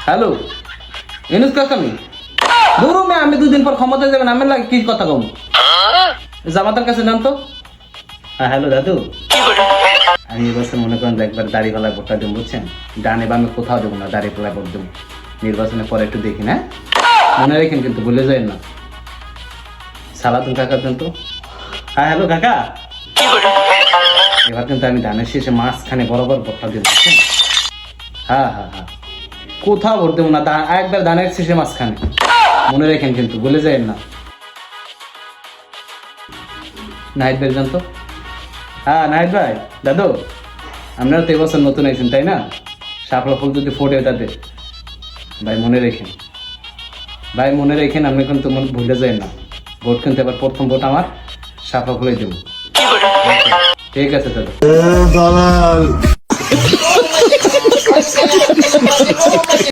Hello Yunus কাকামি দূরও মে আমি দুদিন পর ক্ষমতা যাবেন আমি লাগে কি কথা কম জামাতার কাছে যান তো। হ্যাঁ হ্যালো দাদু, আমি এবছর মনে করেন একবার দাড়ি পাল্লায় ভোটটা দেবো বুঝছেন, ডানে বামে কোথাও দেবো না, দাড়ি পাল্লায় ভোট দেবো। নির্বাচনের পরে একটু দেখি না, মনে রাখেন কিন্তু ভুলে যায় না। সালাতুন কাকা দেন তো। হ্যাঁ হ্যালো কাকা, এবার কিন্তু আমি ধানের শেষে মাঝখানে বরাবর ভোটটা দেবো বুঝছেন। হ্যাঁ হ্যাঁ হ্যাঁ, কোথাও ভোট দেবো না, একবার ধানের শেষে মাঝখানে, মনে রাখেন কিন্তু ভুলে যায় না। নাহিদ ভাই জান তো। হ্যাঁ নাহিদ ভাই, দাদু আপনারা তো এবছর নতুন আইছেন তাই না, শাপলা ফুল যদি ফোটে তাতে ভাই মনে রেখেন, ভাই মনে রেখেন, আপনি কিন্তু ভুলে যায় না। ভোট কিন্তু এবার প্রথম ভোট আমার শাপলা ফুলে দেবো। ঠিক আছে দাদু।